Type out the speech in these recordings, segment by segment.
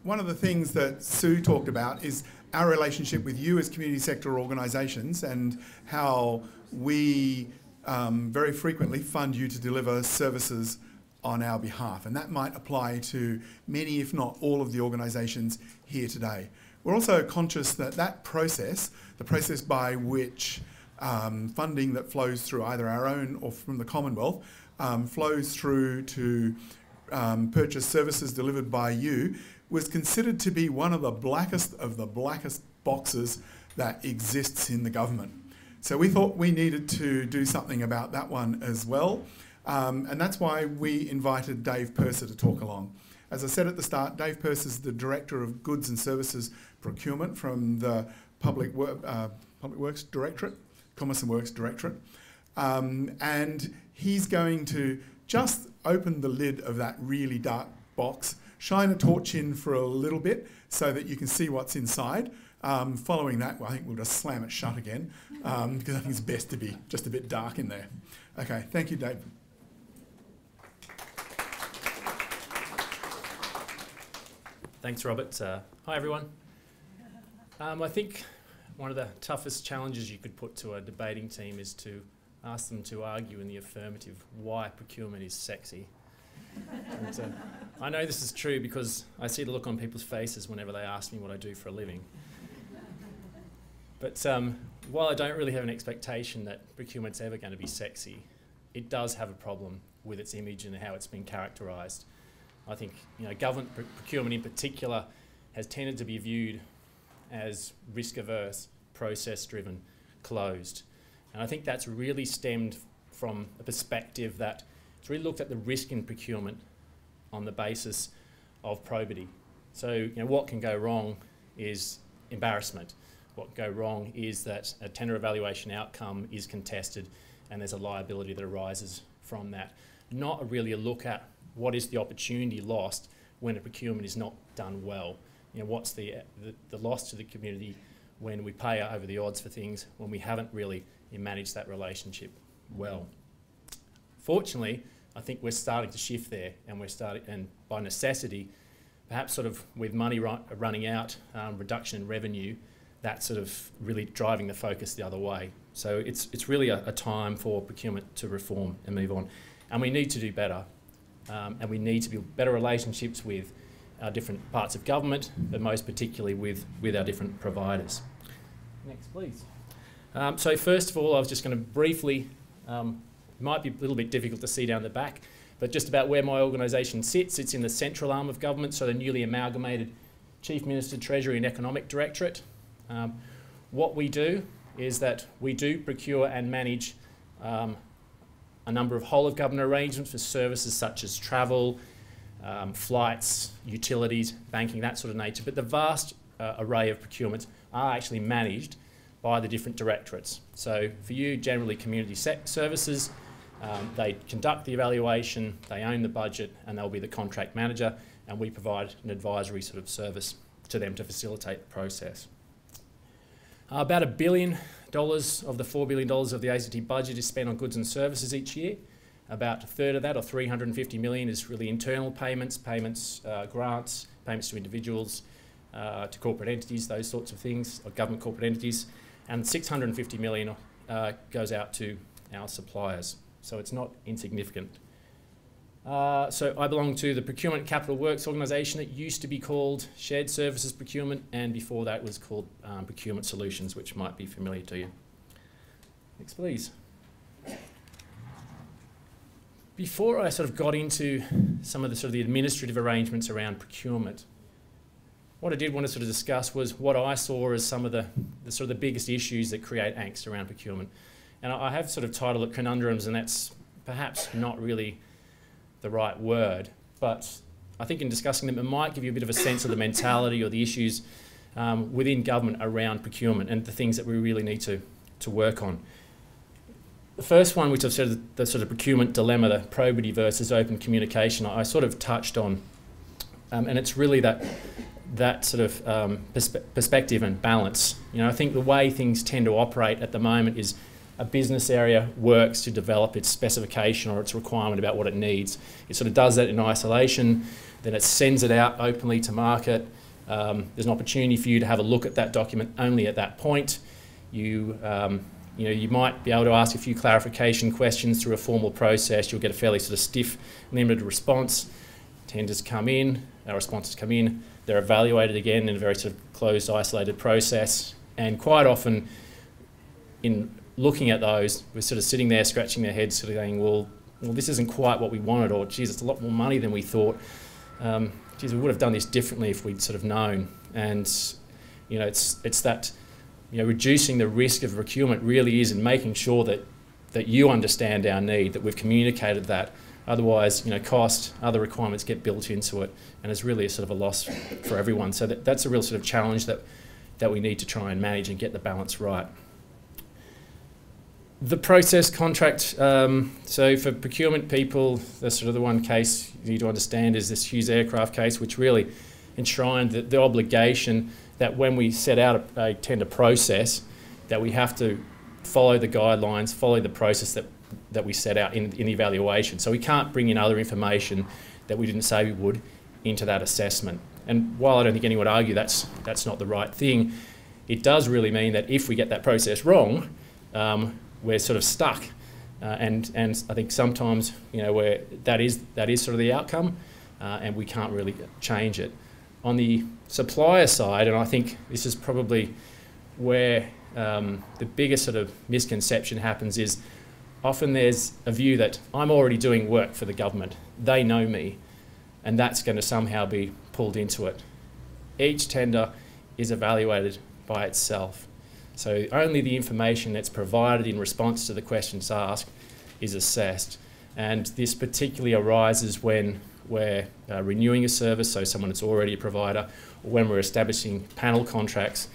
one of the things that Sue talked about is our relationship with you as community sector organisations and how we very frequently fund you to deliver services on our behalf. And that might apply to many, if not all, of the organisations here today. We're also conscious that that process, the process by which funding that flows through either our own or from the Commonwealth flows through to purchase services delivered by you, was considered to be one of the blackest boxes that exists in the government. So we thought we needed to do something about that one as well. And that's why we invited Dave Purser to talk along. As I said at the start, Dave Purser is the Director of Goods and Services Procurement from the Public Works Directorate, Commerce and Works Directorate. And he's going to just open the lid of that really dark box, shine a torch in for a little bit so that you can see what's inside. Following that, well, I think we'll just slam it shut again because I think it's best to be just a bit dark in there. Okay, thank you, Dave. Thanks, Robert. Hi, everyone. I think one of the toughest challenges you could put to a debating team is to ask them to argue in the affirmative why procurement is sexy. And, I know this is true because I see the look on people's faces whenever they ask me what I do for a living. But while I don't really have an expectation that procurement's ever going to be sexy, it does have a problem with its image and how it's been characterised. I think government procurement in particular has tended to be viewed as risk-averse, process-driven, closed. And I think that's really stemmed from a perspective that it's really looked at the risk in procurement on the basis of probity. So what can go wrong is embarrassment. What can go wrong is that a tender evaluation outcome is contested and there's a liability that arises from that. Not really a look at what is the opportunity lost when a procurement is not done well. What's the loss to the community when we pay over the odds for things when we haven't really managed that relationship well. Fortunately, I think we're starting to shift there, and by necessity, perhaps sort of with money running out, reduction in revenue, that's sort of really driving the focus the other way. So it's really a time for procurement to reform and move on. And we need to do better. And we need to build better relationships with our different parts of government, but most particularly with our different providers. Next, please. So first of all, I was just going to briefly, might be a little bit difficult to see down the back, but just about where my organisation sits. It's in the central arm of government, so the newly amalgamated Chief Minister, Treasury and Economic Directorate. What we do is that we do procure and manage a number of whole-of-government arrangements for services such as travel, flights, utilities, banking, that sort of nature. But the vast array of procurements are actually managed by the different directorates. So for you, generally community services, they conduct the evaluation, they own the budget, and they'll be the contract manager, and we provide an advisory sort of service to them to facilitate the process. About $1 billion of the $4 billion of the ACT budget is spent on goods and services each year. About a third of that, or $350 million, is really internal payments, grants, payments to individuals, to corporate entities, those sorts of things, or government corporate entities. And $650 million goes out to our suppliers. So it's not insignificant. So I belong to the Procurement Capital Works organisation. It used to be called Shared Services Procurement, and before that was called Procurement Solutions, which might be familiar to you. Next, please. Before I sort of got into some of the sort of the administrative arrangements around procurement, what I did want to sort of discuss was what I saw as some of the sort of the biggest issues that create angst around procurement. And I have sort of titled it Conundrums, and that's perhaps not really the right word, but I think in discussing them it might give you a bit of a sense of the mentality or the issues within government around procurement and the things that we really need to work on. The first one, which I've said, the sort of procurement dilemma, the probity versus open communication, I sort of touched on, and it's really that sort of perspective and balance. I think the way things tend to operate at the moment is a business area works to develop its specification or its requirement about what it needs. It sort of does that in isolation. then it sends it out openly to market. There's an opportunity for you to have a look at that document only at that point. You might be able to ask a few clarification questions through a formal process. You'll get a fairly sort of stiff, limited response. Tenders come in, our responses come in, they're evaluated again in a very sort of closed, isolated process. And quite often, in looking at those, we're sort of sitting there scratching their heads, sort of going, well, this isn't quite what we wanted, or geez, it's a lot more money than we thought. Geez, we would have done this differently if we'd sort of known. And it's that reducing the risk of procurement really is in making sure that you understand our need, that we've communicated that. Otherwise, cost, other requirements get built into it, and it's really a sort of a loss for everyone. So that's a real sort of challenge that we need to try and manage and get the balance right. The process contract, so for procurement people, that's sort of the one case you need to understand is this Hughes Aircraft case, which really enshrined the obligation that when we set out a tender process, that we have to follow the guidelines, follow the process that we set out in the evaluation. So we can't bring in other information that we didn't say we would into that assessment. And while I don't think anyone would argue that's not the right thing, it does really mean that if we get that process wrong, we're sort of stuck. And I think sometimes, where that is sort of the outcome, and we can't really change it. On the supplier side, and I think this is probably where the biggest sort of misconception happens, is often there's a view that I'm already doing work for the government, they know me, and that's going to somehow be pulled into it. Each tender is evaluated by itself. So only the information that's provided in response to the questions asked is assessed. And this particularly arises when we're renewing a service, so someone that's already a provider, or when we're establishing panel contracts.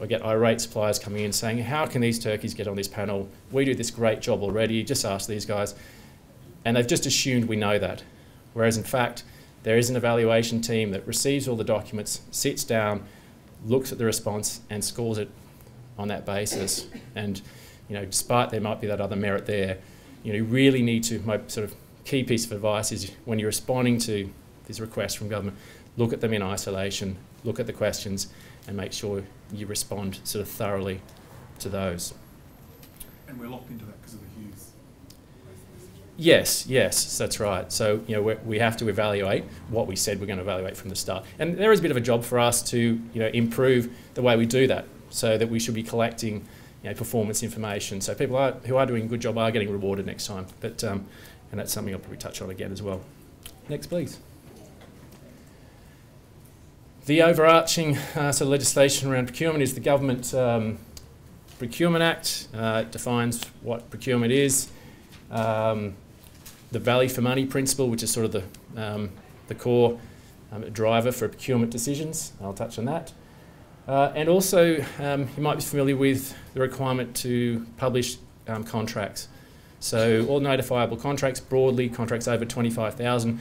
I get irate suppliers coming in saying, how can these turkeys get on this panel? We do this great job already, just ask these guys. And they've just assumed we know that. Whereas in fact, there is an evaluation team that receives all the documents, sits down, looks at the response and scores it on that basis. And despite there might be that other merit there, you really need to, my sort of key piece of advice is when you're responding to these requests from government, look at them in isolation, look at the questions and make sure you respond sort of thoroughly to those. And we're locked into that because of the Hughes. Yes, that's right. So we have to evaluate what we said we're going to evaluate from the start. And there is a bit of a job for us to improve the way we do that, so that we should be collecting performance information. So people who are doing a good job are getting rewarded next time. But and that's something I'll probably touch on again as well. Next, please. The overarching sort of legislation around procurement is the Government Procurement Act. It defines what procurement is. The value for money principle, which is sort of the core driver for procurement decisions. I'll touch on that. And also, you might be familiar with the requirement to publish contracts. So all notifiable contracts, broadly contracts over 25,000,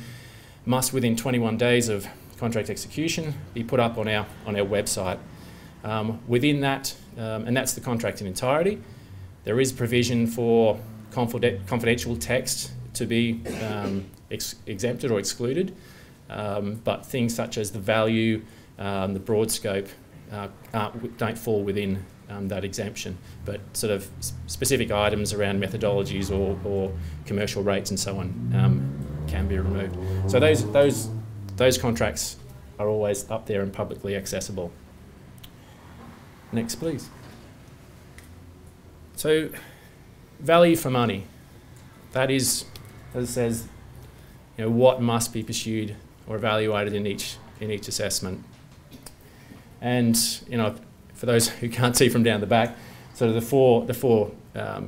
must within 21 days of contract execution be put up on our website. Within that, and that's the contract in entirety, there is provision for confidential text to be exempted or excluded, but things such as the value, the broad scope, don't fall within that exemption, but sort of specific items around methodologies or commercial rates and so on can be removed. So those contracts are always up there and publicly accessible. Next, please. So, value for money. That is, as it says, what must be pursued or evaluated in each assessment. And for those who can't see from down the back, sort of the four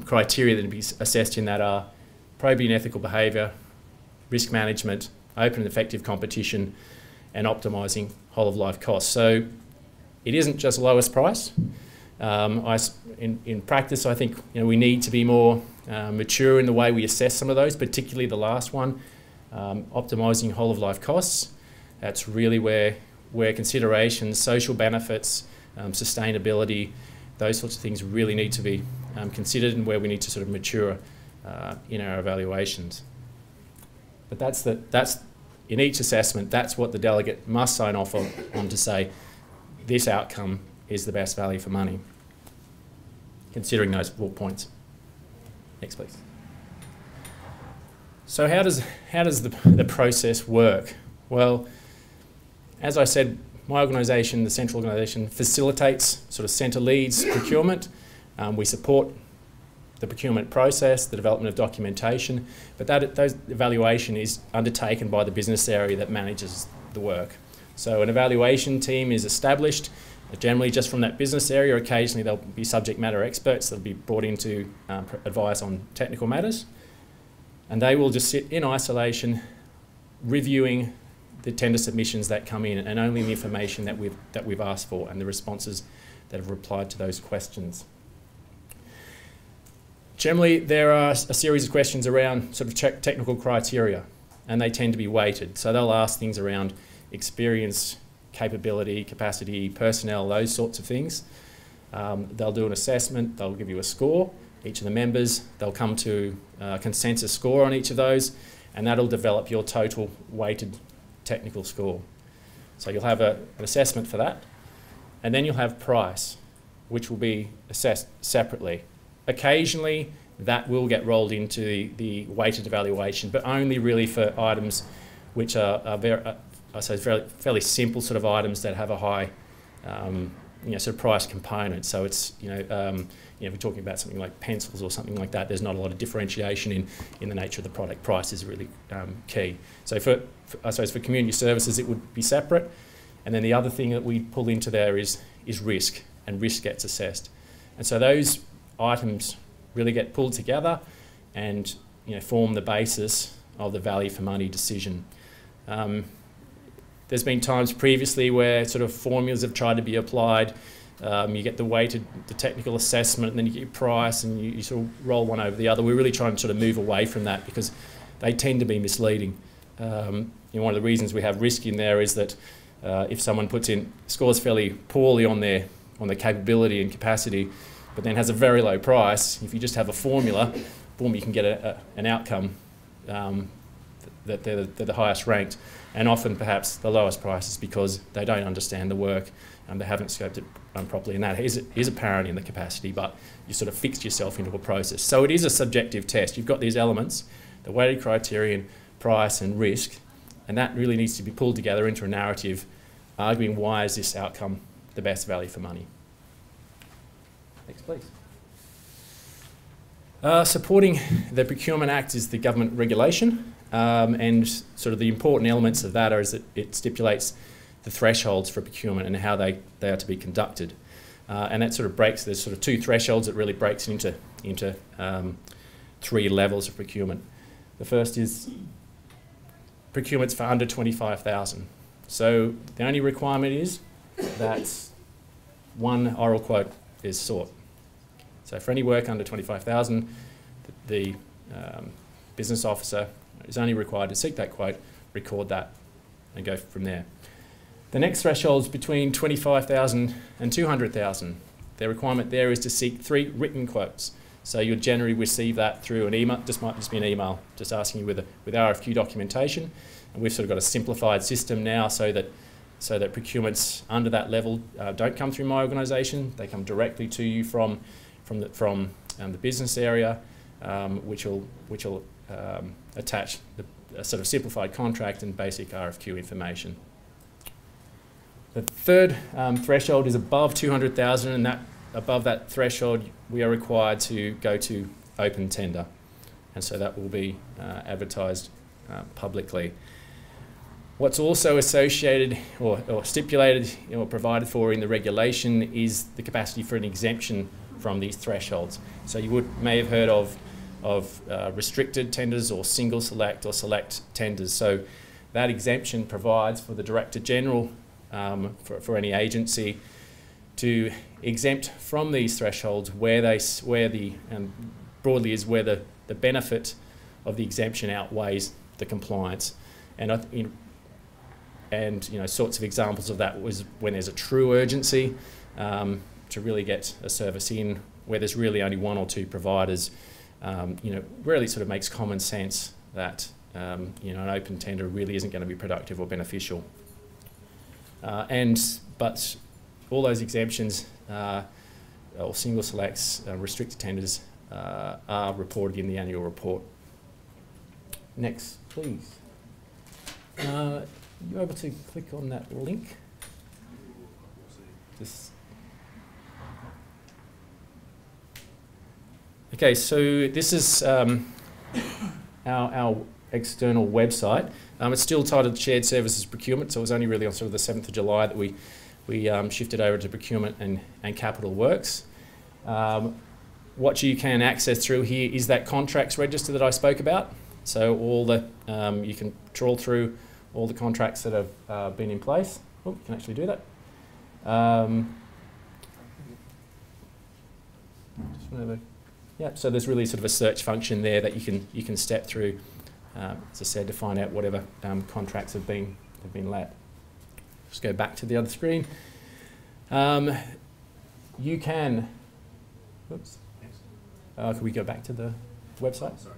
criteria that will be assessed in that are probity and ethical behaviour, risk management, open and effective competition, and optimising whole of life costs. So it isn't just lowest price. In practice, I think we need to be more mature in the way we assess some of those, particularly the last one, optimising whole of life costs. That's really where considerations, social benefits, sustainability, those sorts of things really need to be considered, and where we need to sort of mature in our evaluations. But that's in each assessment, that's what the delegate must sign off on to say, this outcome is the best value for money, considering those 4 points. Next, please. So how does the process work? Well, as I said, my organisation, the central organisation, facilitates, sort of centre leads procurement. We support the procurement process, the development of documentation, but those evaluation is undertaken by the business area that manages the work. So an evaluation team is established, generally just from that business area. Occasionally there'll be subject matter experts that'll be brought in to advise on technical matters, and they will just sit in isolation reviewing the tender submissions that come in, and only the information that we've asked for and the responses that have replied to those questions. Generally, there are a series of questions around sort of technical criteria, and they tend to be weighted. So they'll ask things around experience, capability, capacity, personnel, those sorts of things. They'll do an assessment, they'll give you a score, each of the members, they'll come to a consensus score on each of those, and that'll develop your total weighted technical score. So you'll have an assessment for that, and then you'll have price, which will be assessed separately. Occasionally, that will get rolled into the weighted evaluation, but only really for items which are fairly simple sort of items that have a high, sort of price component. So it's, if we're talking about something like pencils or something like that, there's not a lot of differentiation in the nature of the product. Price is really key. So I suppose for community services, it would be separate. And then the other thing that we pull into there is risk, and risk gets assessed. And so those items really get pulled together and form the basis of the value for money decision. There's been times previously where sort of formulas have tried to be applied. You get the technical assessment, and then you get your price, and you sort of roll one over the other. We're really trying to sort of move away from that because they tend to be misleading. One of the reasons we have risk in there is that if someone scores fairly poorly on their capability and capacity, but then has a very low price, if you just have a formula, boom, you can get an outcome that they're the highest ranked, and often perhaps the lowest prices because they don't understand the work and they haven't scoped it properly, and that is apparent in the capacity, but you sort of fixed yourself into a process. So it is a subjective test. You've got these elements, the weighted criterion, price and risk, and that really needs to be pulled together into a narrative arguing why is this outcome the best value for money. Next, please. Supporting the Procurement Act is the government regulation, and sort of the important elements of that is that it stipulates the thresholds for procurement and how they are to be conducted. And that sort of there's sort of two thresholds that really breaks it into 3 levels of procurement. The first is procurements for under 25,000. So the only requirement is that one oral quote is sought. So for any work under 25,000, the business officer is only required to seek that quote, record that, and go from there. The next threshold is between 25,000 and 200,000. The requirement there is to seek 3 written quotes. So you'll generally receive that through an email. This might just be an email, just asking you with RFQ documentation. And we've sort of got a simplified system now so that procurements under that level don't come through my organisation. They come directly to you from the business area, which will attach a sort of simplified contract and basic RFQ information. The third threshold is above 200,000, and above that threshold we are required to go to open tender, and so that will be advertised publicly. What's also associated or stipulated or provided for in the regulation is the capacity for an exemption from these thresholds. So you may have heard of restricted tenders or single select or select tenders. So that exemption provides for the Director General for any agency to exempt from these thresholds where the benefit of the exemption outweighs the compliance. And sorts of examples of that was when there's a true urgency to really get a service in, where there's really only 1 or 2 providers. Really sort of makes common sense that an open tender really isn't going to be productive or beneficial. But all those exemptions or single selects, restricted tenders are reported in the annual report. Next, please. Are you able to click on that link? Okay, so this is our external website. It's still titled Shared Services Procurement, so it was only really on sort of the 7th of July that we shifted over to Procurement and Capital Works. What you can access through here is that contracts register that I spoke about. So all the you can trawl through all the contracts that have been in place. Oh, you can actually do that. Yeah, so there's really sort of a search function there that you can step through, as I said, to find out whatever contracts have been let. Just go back to the other screen. You can. Oops. Can we go back to the website? Sorry.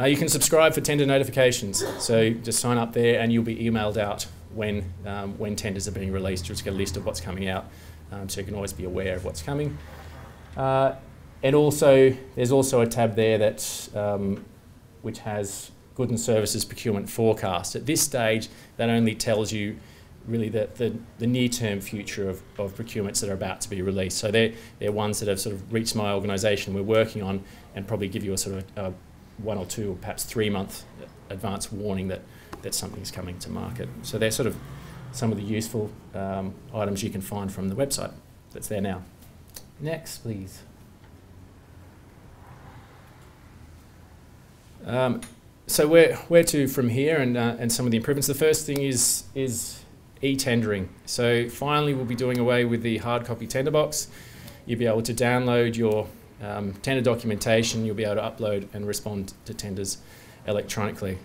You can subscribe for tender notifications. So just sign up there and you'll be emailed out when tenders are being released. Just get a list of what's coming out, so you can always be aware of what's coming. And also, there's also a tab there that which has Goods and Services Procurement Forecast. At this stage, that only tells you really the near-term future of procurements that are about to be released. So they're ones that have sort of reached my organisation, we're working on, and probably give you a sort of 1 or 2 or perhaps 3 month advance warning that something's coming to market. So they're sort of some of the useful items you can find from the website that's there now. Next, please. So where to from here and some of the improvements. The first thing is e-tendering. So finally we'll be doing away with the hard copy tender box. You'll be able to download your tender documentation, you'll be able to upload and respond to tenders electronically,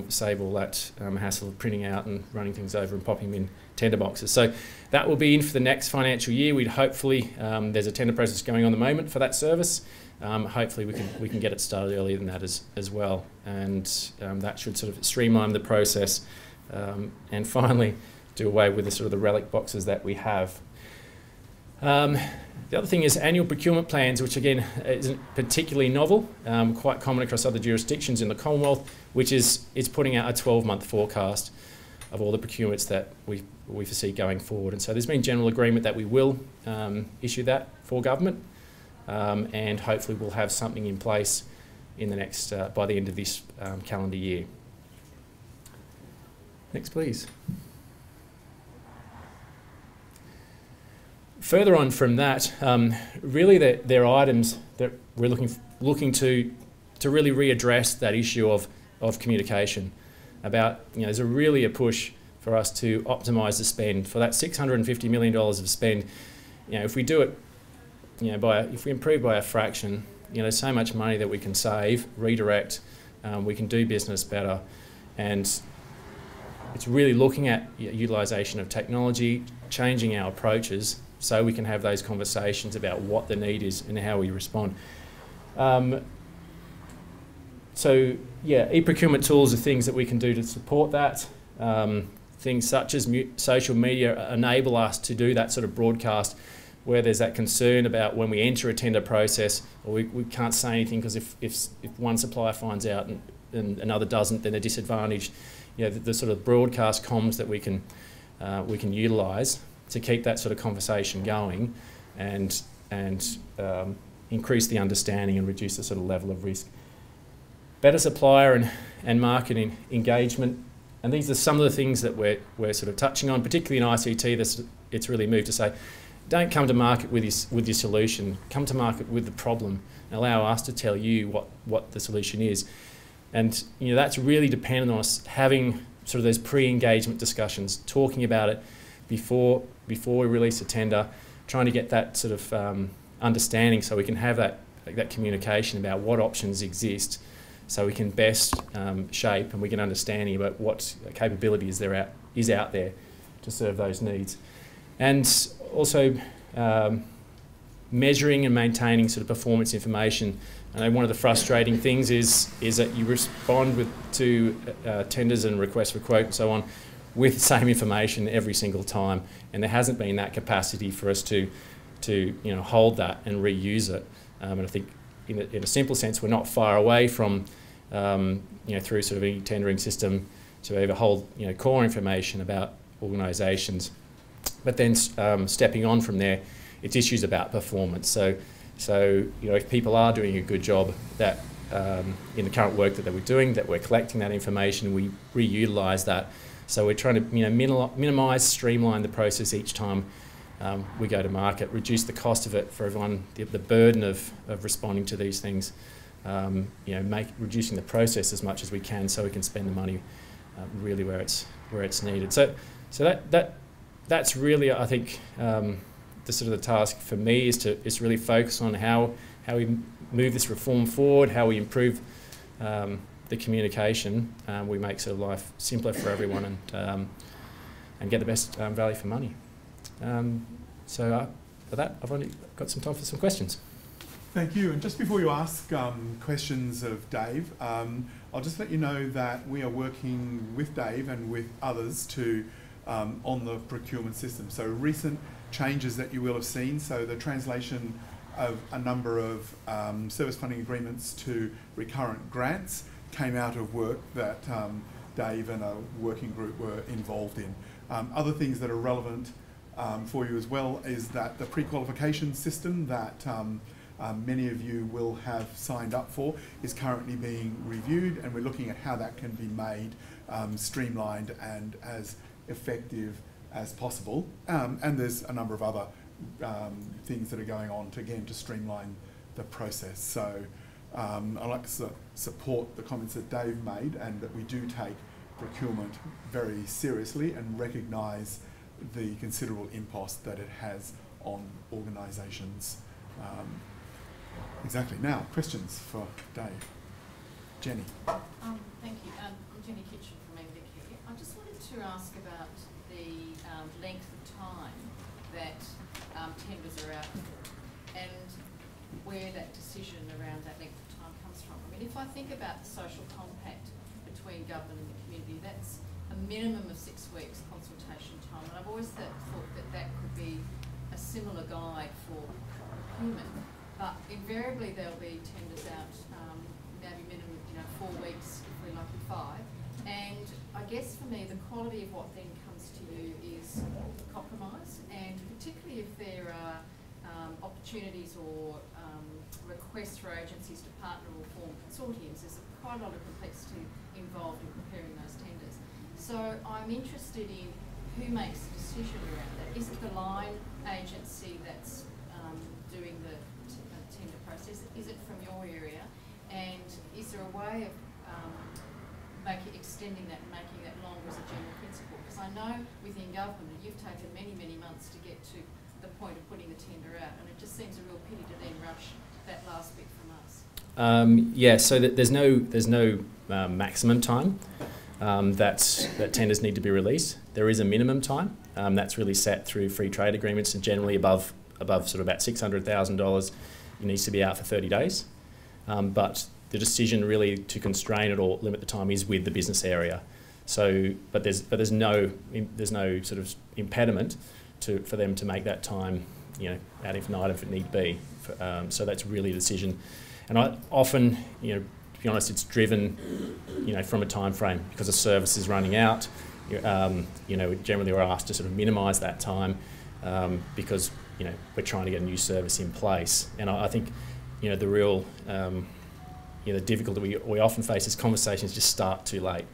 save all that hassle of printing out and running things over and popping them in tender boxes. So that will be in for the next financial year. We'd hopefully, there's a tender process going on at the moment for that service. Hopefully we can get it started earlier than that as well, and that should sort of streamline the process and finally do away with the sort of the relic boxes that we have. The other thing is annual procurement plans, which again isn't particularly novel, quite common across other jurisdictions in the Commonwealth, which is putting out a 12-month forecast of all the procurements that we foresee going forward. And so there's been general agreement that we will issue that for government, and hopefully we'll have something in place in the next by the end of this calendar year. Next, please. Further on from that, really there are items that we're looking to really readdress that issue of communication. About, there's really a push for us to optimise the spend for that $650 million of spend. If we do it, if we improve by a fraction, there's so much money that we can save, redirect, we can do business better, and it's really looking at utilisation of technology, changing our approaches, so we can have those conversations about what the need is and how we respond. So yeah, e-procurement tools are things that we can do to support that. Things such as social media enable us to do that sort of broadcast where there's that concern about when we enter a tender process, or we can't say anything because if one supplier finds out and another doesn't, then they're disadvantaged. The sort of broadcast comms that we can utilise to keep that sort of conversation going and increase the understanding and reduce the sort of level of risk. Better supplier and marketing engagement, and these are some of the things that we're sort of touching on, particularly in ICT. It's really moved to say, don't come to market with your solution, come to market with the problem, and allow us to tell you what the solution is. And that's really dependent on us having sort of those pre-engagement discussions, talking about it before we release a tender, trying to get that sort of understanding so we can have that communication about what options exist, so we can best shape and we can understand about what capabilities is out there to serve those needs. And also measuring and maintaining sort of performance information. I know one of the frustrating things is that you respond to tenders and requests for quote and so on with the same information every single time, and there hasn't been that capacity for us to hold that and reuse it. And I think in a simple sense, we're not far away from through sort of a tendering system to be able to hold core information about organisations, but then stepping on from there, it's issues about performance. So if people are doing a good job, that in the current work that we're doing, that we're collecting that information, we reutilise that. So we're trying to minimise, streamline the process each time we go to market, reduce the cost of it for everyone, the burden of responding to these things, reducing the process as much as we can, so we can spend the money really where it's needed. So that's really, I think, the sort of the task for me is to really focus on how we move this reform forward, how we improve the communication, we make sort of life simpler for everyone, and get the best value for money. So for that, I've only got some time for some questions. Thank you. And just before you ask questions of Dave, I'll just let you know that we are working with Dave and with others on the procurement system. So recent changes that you will have seen, so the translation of a number of service funding agreements to recurrent grants came out of work that Dave and a working group were involved in. Other things that are relevant for you as well is that the pre-qualification system that many of you will have signed up for is currently being reviewed, and we're looking at how that can be made streamlined and as effective as possible. And there's a number of other things that are going on to streamline the process. So I'd like to support the comments that Dave made, and that we do take procurement very seriously and recognise the considerable impost that it has on organisations. Exactly. Now, questions for Dave. Jenny. Thank you. I'm Jenny Kitchen from MVIC here. I just wanted to ask about the length of time that tenders are out for, and where that decision around that length of time comes from. I mean, if I think about the social compact between government and the community, that's a minimum of 6 weeks consultation time, and I've always thought that could be a similar guide for procurement. But invariably there'll be tenders out, maybe minimum, 4 weeks, if we're lucky 5. And I guess for me, the quality of what then comes to you is compromise, and particularly if there are opportunities or requests for agencies to partner or form consortiums, there's quite a lot of complexity involved in preparing those tenders. So I'm interested in who makes the decision around that. Is it the line agency that's doing the tender process? Is it from your area? And is there a way of extending that and making that longer as a general principle? Because I know within government that you've taken many, many months to get to the point of putting the tender out, and it just seems a real pity to then rush that last bit from us. So there's no maximum time that tenders need to be released. There is a minimum time that's really set through free trade agreements, and generally above sort of about $600,000, it needs to be out for 30 days. But the decision really to constrain it or limit the time is with the business area. So, but there's no sort of impediment for them to make that time, ad infinitum if it need be. So that's really a decision, and I often, to be honest, it's driven, from a time frame because the service is running out. Generally we're asked to sort of minimise that time because we're trying to get a new service in place, and I think the real the difficulty we often face is conversations just start too late.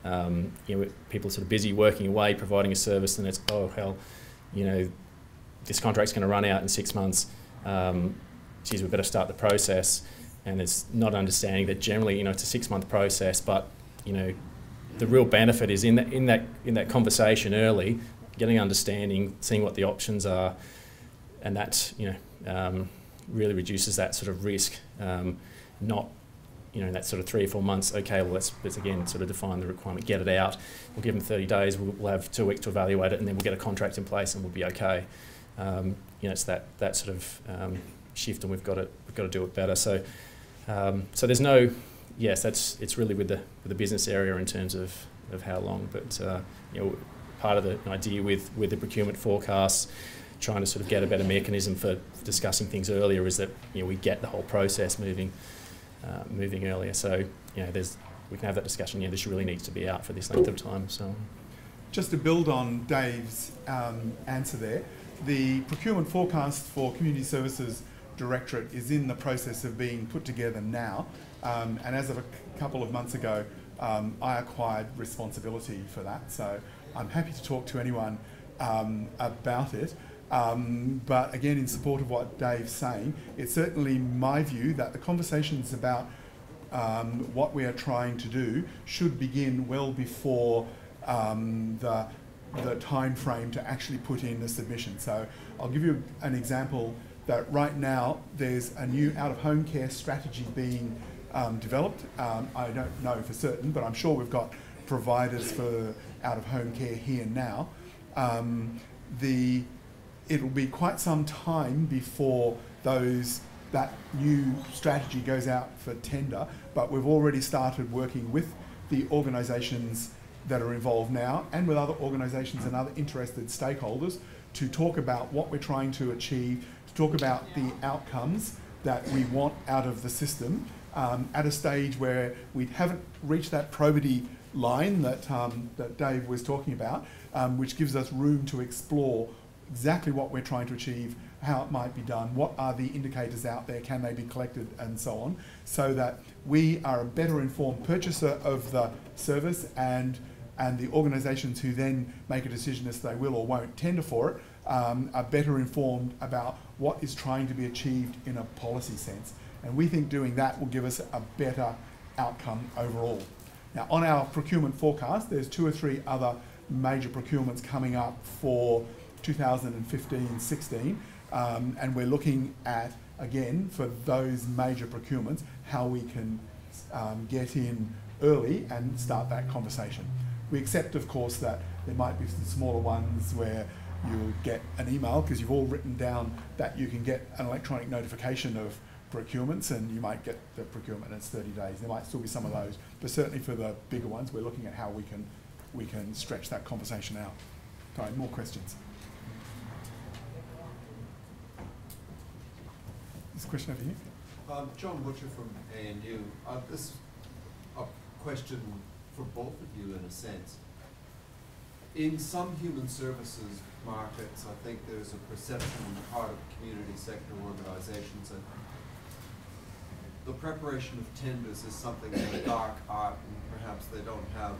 People are sort of busy working away, providing a service, and it's, oh hell, this contract's going to run out in 6 months. Geez, we better start the process. And there's not understanding that generally, it's a 6-month process, but the real benefit is in that conversation early, getting understanding, seeing what the options are, and that really reduces that sort of risk. Not that sort of 3 or 4 months. Okay, well let's again sort of define the requirement, get it out. We'll give them 30 days. We'll have 2 weeks to evaluate it, and then we'll get a contract in place, and we'll be okay. it's that sort of shift, and we've got to do it better. So so there's no, yes, it's really with the business area in terms of how long, but part of the idea with the procurement forecasts, trying to sort of get a better mechanism for discussing things earlier, is that we get the whole process moving earlier. So we can have that discussion. This really needs to be out for this length of time. So, just to build on Dave's answer there, the procurement forecast for Community Services Directorate is in the process of being put together now, and as of a couple of months ago, I acquired responsibility for that. So I'm happy to talk to anyone about it. But again, in support of what Dave's saying, it's certainly my view that the conversations about what we are trying to do should begin well before the time frame to actually put in a submission. So I'll give you an example that right now there's a new out-of-home care strategy being developed. I don't know for certain, but I'm sure we've got providers for out-of-home care here now. It'll be quite some time before that new strategy goes out for tender, but we've already started working with the organisations that are involved now and with other organisations and other interested stakeholders to talk about what we're trying to achieve, to talk about the outcomes that we want out of the system at a stage where we haven't reached that probity line that Dave was talking about, which gives us room to explore exactly what we're trying to achieve, how it might be done, what are the indicators out there, can they be collected, and so on, so that we are a better informed purchaser of the service, and the organisations who then make a decision as they will or won't tender for it are better informed about what is trying to be achieved in a policy sense. And we think doing that will give us a better outcome overall. Now, on our procurement forecast, there's 2 or 3 other major procurements coming up for 2015-16, and we're looking at, again, for those major procurements, how we can get in early and start that conversation. We accept, of course, that there might be some smaller ones where you'll get an email because you've all written down that you can get an electronic notification of procurements, and you might get the procurement in 30 days. There might still be some of those, but certainly for the bigger ones, we're looking at how we can stretch that conversation out. Sorry, more questions. This question over here. John Butcher from ANU. This is a question for both of you in a sense. In some human services markets, I think there's a perception on the part of community sector organisations that the preparation of tenders is something of a dark art, and perhaps they don't have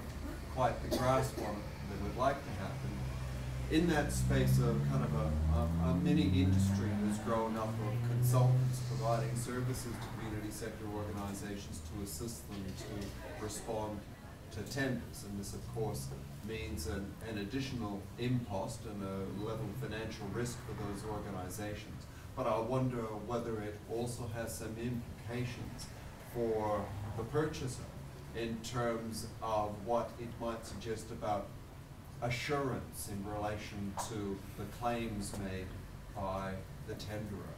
quite the grasp on it they would like to have. And in that space, a kind of a mini industry has grown up of consultants providing services to community sector organisations to assist them to respond to tenders. And this, of course, means an additional impost and a level of financial risk for those organisations. But I wonder whether it also has some implications for the purchaser in terms of what it might suggest about assurance in relation to the claims made by the tenderer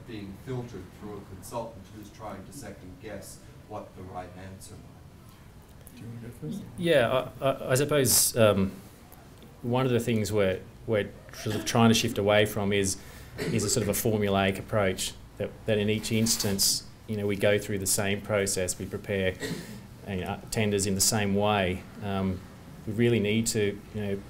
being filtered through a consultant who's trying to second guess what the right answer might be. Do you want to go first? Yeah, I suppose one of the things we're sort of trying to shift away from is a sort of a formulaic approach that in each instance, we go through the same process, we prepare tenders in the same way. We really need to, and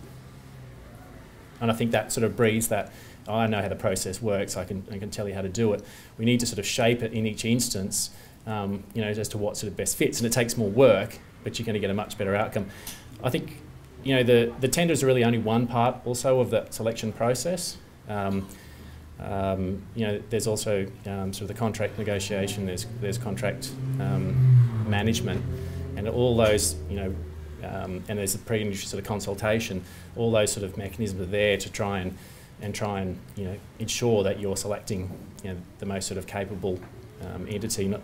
I think that sort of breeds that, I know how the process works, I can tell you how to do it. We need to sort of shape it in each instance, as to what sort of best fits, and it takes more work, but you're going to get a much better outcome. I think, the tenders are really only one part also of the selection process. There's also sort of the contract negotiation, there's contract management, and all those, and there's the pre-industry sort of consultation. All those sort of mechanisms are there to try and ensure that you're selecting the most sort of capable entity.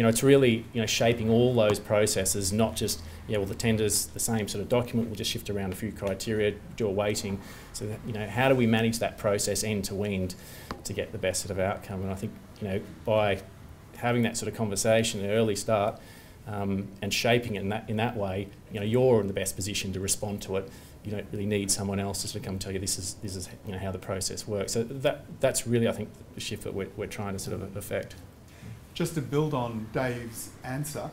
it's really, shaping all those processes, not just, well, the tender's the same sort of document, we'll just shift around a few criteria, do a weighting. So, that, how do we manage that process end to end to get the best sort of outcome? And I think, by having that sort of conversation at an early start and shaping it in that way, you're in the best position to respond to it. You don't really need someone else to sort of come and tell you this is how the process works. So that's really, I think, the shift that we're trying to sort of affect. Just to build on Dave's answer,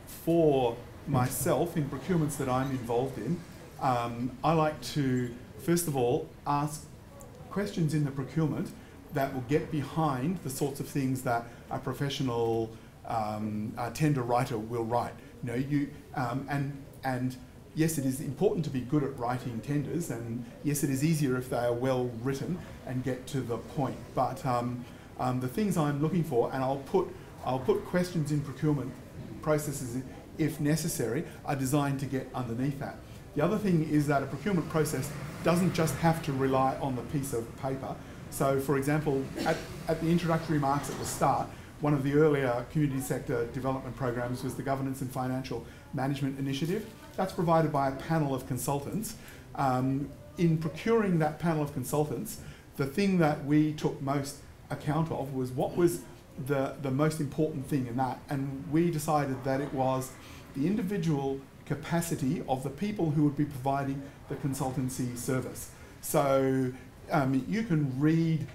for myself in procurements that I'm involved in, I like to, first of all, ask questions in the procurement that will get behind the sorts of things that a professional tender writer will write. And yes, it is important to be good at writing tenders, and yes, it is easier if they are well written and get to the point. But the things I'm looking for, and I'll put questions in procurement processes if necessary, are designed to get underneath that. The other thing is that a procurement process doesn't just have to rely on the piece of paper. So, for example, at the introductory remarks at the start, one of the earlier community sector development programs was the Governance and Financial Management Initiative. That's provided by a panel of consultants. In procuring that panel of consultants, the thing that we took most account of was what was the most important thing in that, and we decided that it was the individual capacity of the people who would be providing the consultancy service. So you can read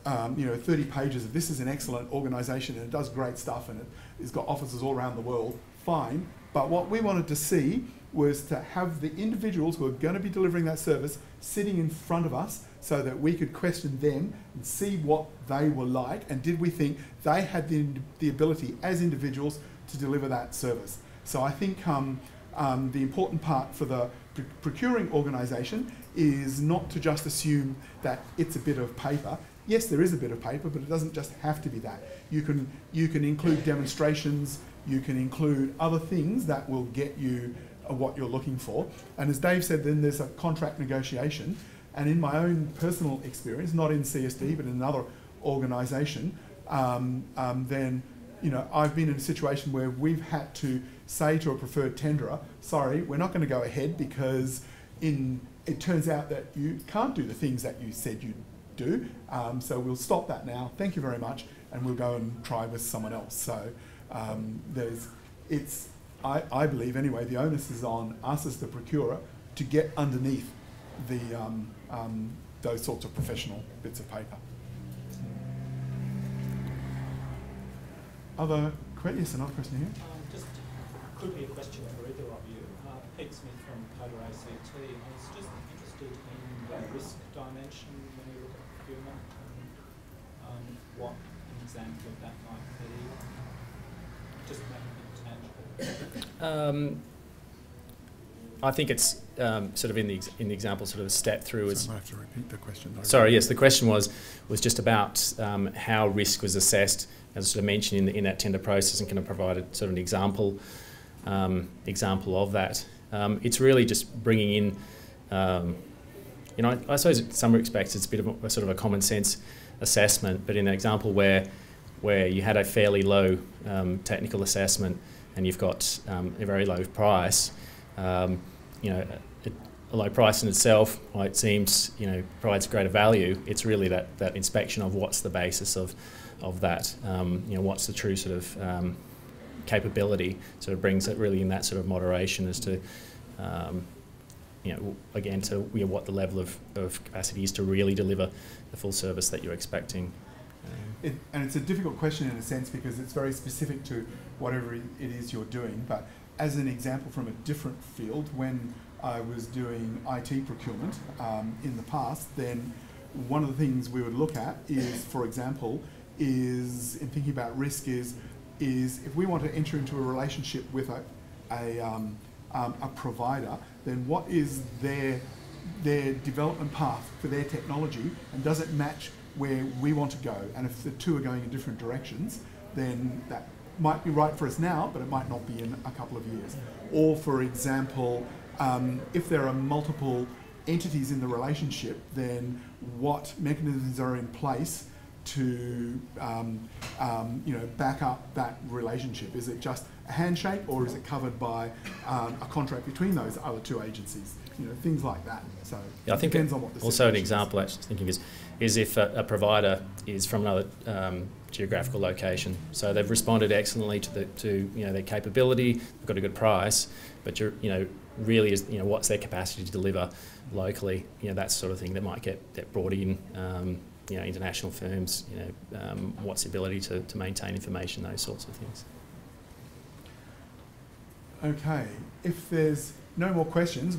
30 pages of this is an excellent organisation and it does great stuff and it's got offices all around the world, fine, but what we wanted to see was to have the individuals who are going to be delivering that service sitting in front of us so that we could question them and see what they were like, and did we think they had the ability as individuals to deliver that service. So I think the important part for the procuring organisation is not to just assume that it's a bit of paper. Yes, there is a bit of paper, but it doesn't just have to be that. You can include demonstrations, you can include other things that will get you what you're looking for. And as Dave said, then there's a contract negotiation. And in my own personal experience, not in CSD, but in another organisation, then I've been in a situation where we've had to say to a preferred tenderer, sorry, we're not going to go ahead because it turns out that you can't do the things that you said you'd do, so we'll stop that now, thank you very much, and we'll go and try with someone else. So I believe anyway, the onus is on us as the procurer to get underneath those sorts of professional bits of paper. Yes, another question here. Just could be a question for either of you. Pete Smith from Coder ACT. I was just interested in the risk dimension when you look at procurement and what an example of that might be. Just making it tangible. I think it's sort of in the example, sort of a step through. So I might have to repeat the question. Sorry, yes, the question was just about how risk was assessed, as I sort of mentioned in that tender process, and kind of provided sort of an example of that. It's really just bringing in, I suppose in some respects it's a bit of a sort of a common sense assessment, but in an example where you had a fairly low technical assessment and you've got a very low price, a low price in itself, it seems, provides greater value. It's really that inspection of what's the basis of that, what's the true sort of capability, sort of brings it really in that sort of moderation as to, again, to what the level of capacity is to really deliver the full service that you're expecting. And it's a difficult question in a sense because it's very specific to whatever it is you're doing. But as an example from a different field, when I was doing IT procurement in the past, then one of the things we would look at is, for example, is in thinking about risk is if we want to enter into a relationship with a provider, then what is their development path for their technology, and does it match where we want to go? And if the two are going in different directions, then that might be right for us now, but it might not be in a couple of years. Or, for example, if there are multiple entities in the relationship, then what mechanisms are in place to back up that relationship? Is it just a handshake, or is it covered by a contract between those other two agencies? Things like that. So yeah, I think it depends on what the also an situation example is. actually thinking is if a provider is from another geographical location, so they've responded excellently to their capability, they've got a good price, but really is what's their capacity to deliver locally? That sort of thing that might get brought in. International firms. What's the ability to maintain information? Those sorts of things. Okay. If there's no more questions.